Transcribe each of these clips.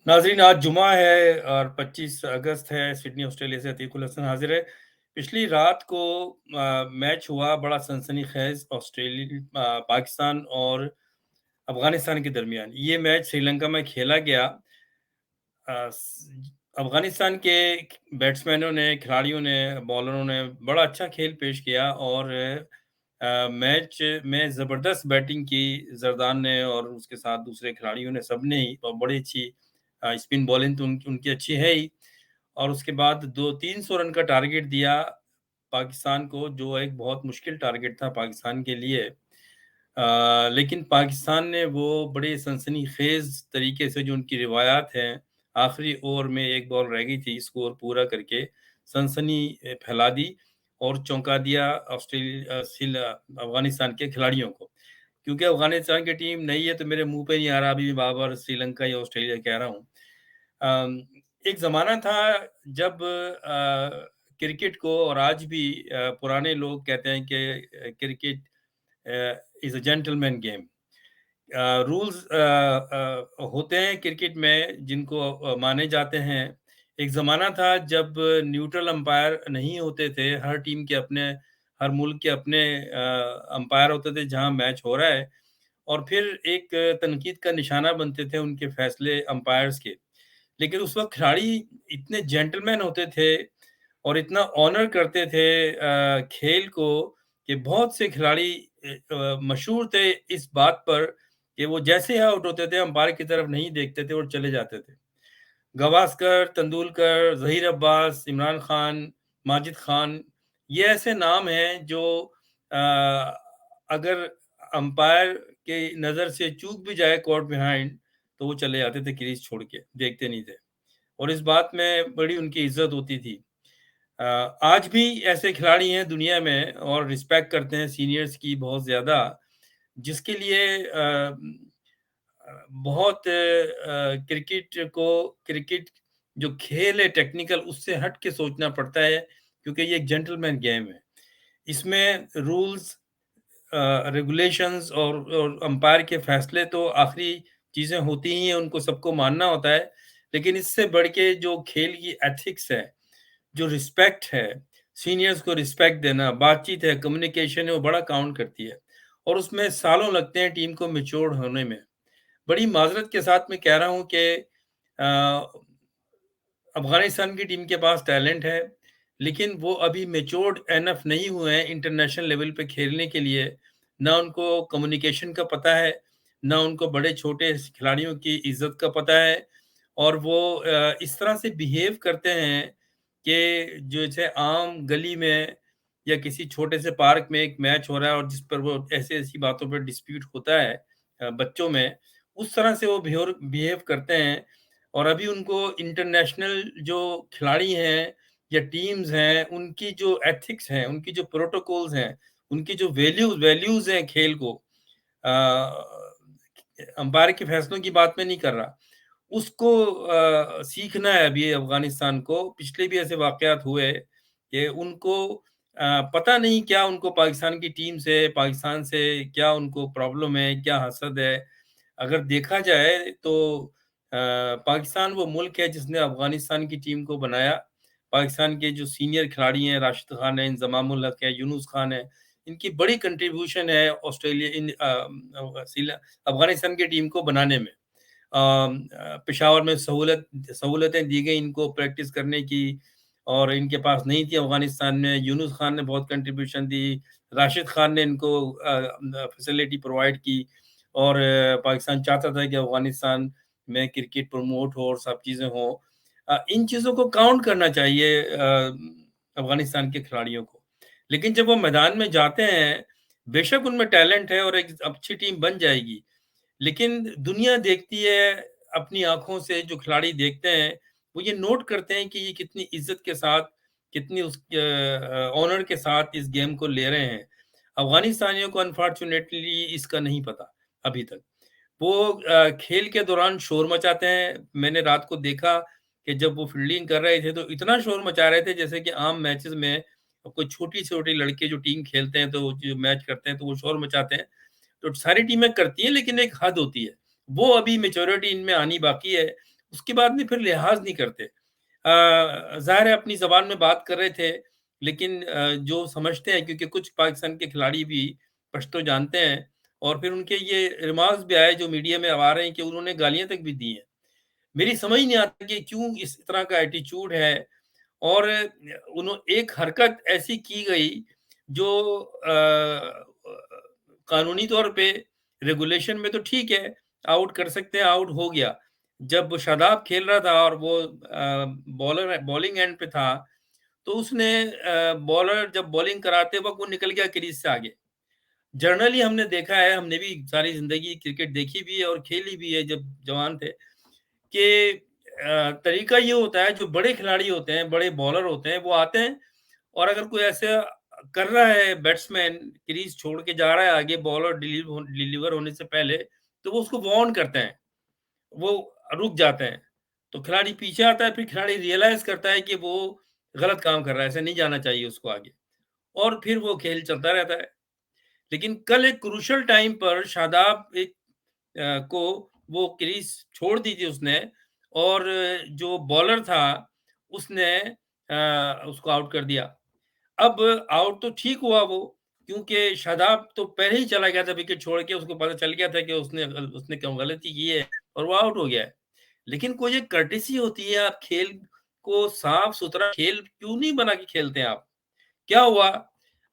नाज़रीन, आज जुमा है और 25 अगस्त है। सिडनी ऑस्ट्रेलिया से अतीकुल हसन हाजिर है। पिछली रात को मैच हुआ बड़ा सनसनीखेज पाकिस्तान और अफगानिस्तान के दरमियान। ये मैच श्रीलंका में खेला गया। अफगानिस्तान के बैट्समैनों ने, खिलाड़ियों ने, बॉलरों ने बड़ा अच्छा खेल पेश किया और मैच में ज़बरदस्त बैटिंग की जरदान ने और उसके साथ दूसरे खिलाड़ियों ने, सबने ही। और बड़ी अच्छी स्पिन बॉलिंग तो उनकी अच्छी है ही। और उसके बाद 200-300 रन का टारगेट दिया पाकिस्तान को, जो एक बहुत मुश्किल टारगेट था पाकिस्तान के लिए। लेकिन पाकिस्तान ने वो बड़े सनसनीखेज तरीके से, जो उनकी रिवायात हैं, आखिरी ओवर में एक बॉल रह गई थी, स्कोर पूरा करके सनसनी फैला दी और चौंका दिया अफगानिस्तान के खिलाड़ियों को। क्योंकि अफगानिस्तान की टीम नहीं है तो मेरे मुंह पे नहीं आ रहा अभी भी बार-बार श्रीलंका या ऑस्ट्रेलिया कह रहा हूँ। एक ज़माना था जब क्रिकेट को, और आज भी पुराने लोग कहते हैं कि cricket is a gentleman game. Rules होते हैं क्रिकेट में जिनको माने जाते हैं। एक ज़माना था जब न्यूट्रल अंपायर नहीं होते थे। हर टीम के अपने, हर मुल्क के अपने अंपायर होते थे जहाँ मैच हो रहा है, और फिर एक तनकीद का निशाना बनते थे उनके फैसले अंपायर्स के। लेकिन उस वक़्त खिलाड़ी इतने जेंटलमैन होते थे और इतना ऑनर करते थे खेल को, कि बहुत से खिलाड़ी मशहूर थे इस बात पर कि वो जैसे ही आउट होते थे अंपायर की तरफ नहीं देखते थे और चले जाते थे। गावस्कर, तेंदुलकर, ज़हीर अब्बास, इमरान खान, माजिद खान, ये ऐसे नाम हैं जो अ, अगर अंपायर के नज़र से चूक भी जाए कॉट बिहाइंड, तो वो चले जाते थे क्रीज छोड़ के, देखते नहीं थे। और इस बात में बड़ी उनकी इज़्ज़त होती थी। अ, आज भी ऐसे खिलाड़ी हैं दुनिया में और रिस्पेक्ट करते हैं सीनियर्स की बहुत ज़्यादा, जिसके लिए बहुत क्रिकेट जो खेल है टेक्निकल, उससे हट के सोचना पड़ता है, क्योंकि ये एक जेंटलमैन गेम है। इसमें रूल्स, रेगुलेशंस और अंपायर के फैसले तो आखिरी चीज़ें होती ही हैं, उनको सबको मानना होता है। लेकिन इससे बढ़ के जो खेल की एथिक्स है, जो रिस्पेक्ट है, सीनियर्स को रिस्पेक्ट देना, बातचीत है, कम्युनिकेशन है, वो बड़ा काउंट करती है। और उसमें सालों लगते हैं टीम को मैच्योर होने में। बड़ी माज़रत के साथ मैं कह रहा हूँ कि अफ़गानिस्तान की टीम के पास टैलेंट है, लेकिन वो अभी मैच्योर्ड इनफ नहीं हुए हैं इंटरनेशनल लेवल पे खेलने के लिए। ना उनको कम्युनिकेशन का पता है, ना उनको बड़े-छोटे खिलाड़ियों की इज़्ज़त का पता है, और वो इस तरह से बिहेव करते हैं कि जैसे आम गली में या किसी छोटे से पार्क में एक मैच हो रहा है और जिस पर वो ऐसी-ऐसी बातों पर डिस्प्यूट होता है बच्चों में, उस तरह से वो बिहेव बिहेव करते हैं। और अभी उनको इंटरनेशनल जो खिलाड़ी हैं या टीम्स हैं, उनकी जो एथिक्स हैं, उनकी जो प्रोटोकॉल्स हैं, उनकी जो वैल्यूज़ हैं खेल को, अंपायर के फैसलों की बात मैं नहीं कर रहा, उसको सीखना है अभी अफ़गानिस्तान को। पिछले भी ऐसे वाक़यात हुए कि उनको पता नहीं क्या उनको पाकिस्तान की टीम से, पाकिस्तान से क्या उनको प्रॉब्लम है, क्या हसद है। अगर देखा जाए तो पाकिस्तान वो मुल्क है जिसने अफ़गानिस्तान की टीम को बनाया। पाकिस्तान के जो सीनियर खिलाड़ी हैं, राशिद खान हैं, इंज़मामुल हक है, यूनुस खान है, इनकी बड़ी कंट्रीब्यूशन है ऑस्ट्रेलिया अफ़गानिस्तान की टीम को बनाने में। पेशावर में सहूलतें दी गई इनको प्रैक्टिस करने की, और इनके पास नहीं थी अफ़गानिस्तान में। यूनुस खान ने बहुत कंट्रीब्यूशन दी, राशिद खान ने इनको फैसिलिटी प्रोवाइड की, और पाकिस्तान चाहता था कि अफ़गानिस्तान में क्रिकेट प्रमोट हो और सब चीज़ें हों। इन चीज़ों को काउंट करना चाहिए अफ़गानिस्तान के खिलाड़ियों को। लेकिन जब वो मैदान में जाते हैं, बेशक उनमें टैलेंट है और एक अच्छी टीम बन जाएगी, लेकिन दुनिया देखती है अपनी आँखों से, जो खिलाड़ी देखते हैं, वो ये नोट करते हैं कि ये कितनी इज़्ज़त के साथ, कितनी ऑनर के साथ इस गेम को ले रहे हैं। अफ़गानिस्तानियों को अनफॉर्च्यूनेटली इसका नहीं पता अभी तक। वो खेल के दौरान शोर मचाते हैं। मैंने रात को देखा कि जब वो फील्डिंग कर रहे थे, तो इतना शोर मचा रहे थे जैसे कि आम मैचेज़ में कोई छोटी-छोटी लड़के जो टीम खेलते हैं, तो जो मैच करते हैं, तो वो शोर मचाते हैं। तो सारी टीमें करती हैं, लेकिन एक हद होती है। वो अभी मैच्योरिटी इनमें आनी बाकी है। उसके बाद में फिर लिहाज़ नहीं करते। ज़ाहिर है अपनी ज़बान में बात कर रहे थे, लेकिन जो समझते हैं, क्योंकि कुछ पाकिस्तान के खिलाड़ी भी पश्तो जानते हैं, और फिर उनके ये रिमार्क्स भी आए जो मीडिया में आ रहे हैं कि उन्होंने गालियाँ तक भी दी हैं। मेरी समझ नहीं आता कि क्यों इस तरह का एटीट्यूड है, और एक हरकत ऐसी की गई जो कानूनी तौर पे रेगुलेशन में तो ठीक है, आउट कर सकते हैं, आउट हो गया। जब शादाब खेल रहा था और वो बॉलिंग एंड पे था, तो उसने बॉलर जब बॉलिंग कराते वक़्त वो निकल गया क्रीज़ से आगे। जनरली हमने देखा है, हमने भी सारी ज़िंदगी क्रिकेट देखी भी है और खेली भी है जब जवान थे, कि तरीका ये होता है, जो बड़े खिलाड़ी होते हैं, बड़े बॉलर होते हैं, वो आते हैं, और अगर कोई ऐसा कर रहा है बैट्समैन, क्रीज़ छोड़ के जा रहा है आगे बॉलर डिलीवर होने से पहले, तो वो उसको वार्न करते हैं, वो रुक जाते हैं। तो खिलाड़ी पीछे आता है, फिर खिलाड़ी रियलाइज़ करता है कि वो गलत काम कर रहा है, ऐसे नहीं जाना चाहिए उसको आगे, और फिर वो खेल चलता रहता है। लेकिन कल एक क्रूशियल टाइम पर शादाब को वो क्रीज छोड़ दी थी उसने, और जो बॉलर था उसने उसको आउट कर दिया। अब आउट तो ठीक हुआ वो, क्योंकि शादाब तो पहले ही चला गया था विकेट छोड़ के, उसको पता चल गया था कि उसने क्यों गलती की है, और वो आउट हो गया है। लेकिन कोई एक कर्टेसी होती है, आप खेल को साफ-सुथरा खेल क्यों नहीं बना के खेलते हैं आप? क्या हुआ?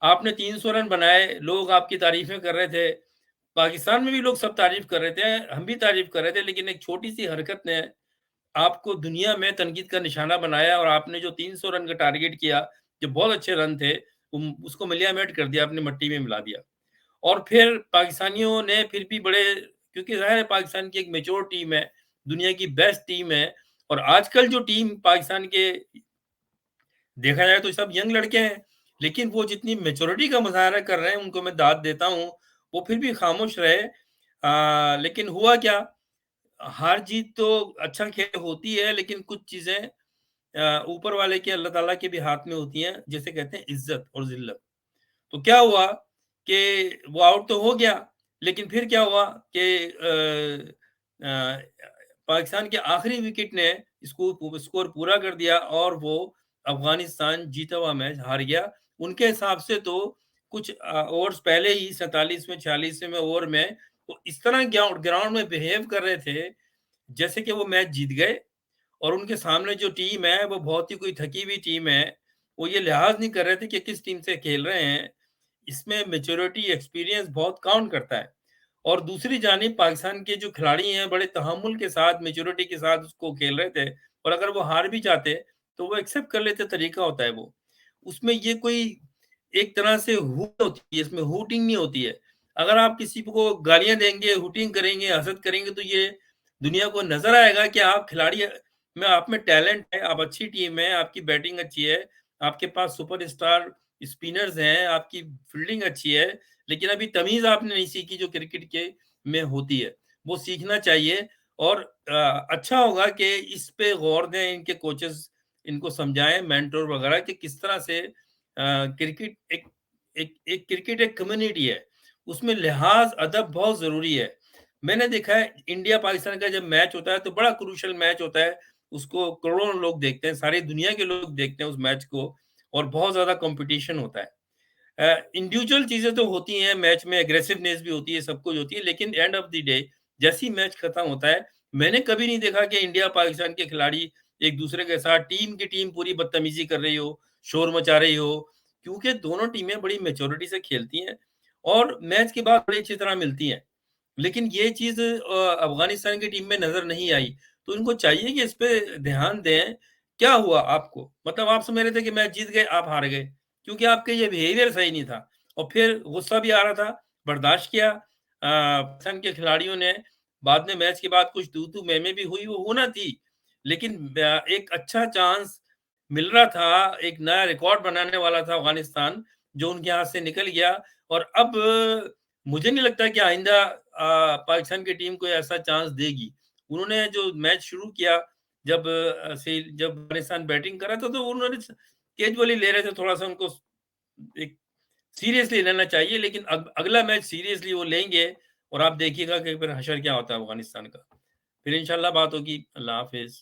आपने 300 रन बनाए, लोग आपकी तारीफ़ें कर रहे थे। पाकिस्तान में भी लोग सब तारीफ़ कर रहे थे, हम भी तारीफ़ कर रहे थे, लेकिन एक छोटी-सी हरकत ने आपको दुनिया में तनकीद का निशाना बनाया, और आपने जो 300 रन का टारगेट किया, जो बहुत अच्छे रन थे, उसको मलिया-मेट कर दिया, आपने मिट्टी में मिला दिया। और फिर पाकिस्तानियों ने फिर भी बड़े, क्योंकि ज़ाहिर है पाकिस्तान की एक मैच्योर टीम है, दुनिया की बेस्ट टीम है, और आजकल जो टीम पाकिस्तान के देखा जाए तो सब यंग लड़के हैं, लेकिन वो जितनी मैच्योरिटी का मुज़ाहरा कर रहे हैं, उनको मैं दाद देता हूँ, वो फिर भी खामोश रहे। लेकिन हुआ क्या? हार-जीत तो अच्छा खेल होती है, लेकिन कुछ चीज़ें ऊपर वाले के, अल्लाह ताला के भी हाथ में होती हैं, जिसे कहते हैं इज़्ज़त और ज़िल्लत। तो क्या हुआ कि वो आउट तो हो गया, लेकिन फिर क्या हुआ कि पाकिस्तान के आखिरी विकेट ने स्कोर पूरा कर दिया, और वो अफ़गानिस्तान जीता हुआ मैच हार गया। उनके हिसाब से तो कुछ ओवर्स पहले ही 47वें 46वें ओवर में वो इस तरह ग्राउंड में बिहेव कर रहे थे, जैसे कि वो मैच जीत गए, और उनके सामने जो टीम है, वो बहुत ही कोई थकी हुई टीम है। वो ये लिहाज़ नहीं कर रहे थे कि किस टीम से खेल रहे हैं। इसमें मैच्योरिटी, एक्सपीरियंस बहुत काउंट करता है। और दूसरी जानिब पाकिस्तान के जो खिलाड़ी हैं, बड़े तहम्मुल के साथ, मैच्योरिटी के साथ उसको खेल रहे थे, और अगर वो हार भी जाते, तो वो एक्सेप्ट कर लेते, तरीका होता है वो। उसमें ये कोई एक तरह से हूट होती है, इसमें हूटिंग नहीं होती है। अगर आप किसी को गालियाँ देंगे, हूटिंग करेंगे, हसद करेंगे, तो ये दुनिया को नज़र आएगा कि आप खिलाड़ी में, आप में टैलेंट है, आप अच्छी टीम है, आपकी बैटिंग अच्छी है, आपके पास सुपरस्टार स्पिनर्स हैं, आपकी फील्डिंग अच्छी है, लेकिन अभी तमीज़ आपने नहीं सीखी जो क्रिकेट के में होती है। वो सीखना चाहिए, और अच्छा होगा कि इस पे गौर दें इनके कोचेज़, इनको समझाएँ मेंटर वगैरह कि किस तरह से क्रिकेट एक एक क्रिकेट एक कम्युनिटी है, उसमें लिहाज़, अदब बहुत ज़रूरी है। मैंने देखा है इंडिया पाकिस्तान का जब मैच होता है तो बड़ा क्रूशियल मैच होता है, उसको करोड़ों लोग देखते हैं, सारी दुनिया के लोग देखते हैं उस मैच को, और बहुत ज़्यादा कॉम्पिटिशन होता है। इंडिविजुअल चीज़ें तो होती हैं, मैच में एग्रेसिवनेस भी होती है, सब कुछ होती है, लेकिन एंड ऑफ द डे जैसे ही मैच खत्म होता है, मैंने कभी नहीं देखा कि इंडिया पाकिस्तान के खिलाड़ी एक दूसरे के साथ टीम की टीम पूरी बदतमीजी कर रही हो, शोर मचा रही हो, क्योंकि दोनों टीमें बड़ी मैच्योरिटी से खेलती हैं, और मैच के बाद बड़ी अच्छी तरह मिलती हैं। लेकिन ये चीज़ अफ़गानिस्तान की टीम में नज़र नहीं आई, तो इनको चाहिए कि इस पे ध्यान दें। क्या हुआ आपको? मतलब आप समझ रहे थे कि मैच जीत गए, आप हार गए, क्योंकि आपका ये बिहेवियर सही नहीं था, और फिर गुस्सा भी आ रहा था, बर्दाश्त किया। पाकिस्तान के खिलाड़ियों ने बाद में, मैच के बाद कुछ तू-तू, मैं-मैं भी हुई, वो होना थी, लेकिन एक अच्छा चांस मिल रहा था, एक नया रिकॉर्ड बनाने वाला था अफ़गानिस्तान, जो उनके हाथ से निकल गया, और अब मुझे नहीं लगता कि आइंदा पाकिस्तान की टीम कोई ऐसा चांस देगी। उन्होंने जो मैच शुरू किया, जब अफ़गानिस्तान बैटिंग कर रहा था, तो उन्होंने कैजुअली ले रहे थे, थोड़ा-सा उनको एक सीरियसली लेना चाहिए, लेकिन अगला मैच सीरियसली वो लेंगे, और आप देखिएगा कि फिर हशर क्या होता है अफ़गानिस्तान का। फिर इंशाल्लाह बात होगी। अल्लाह हाफ़िज़।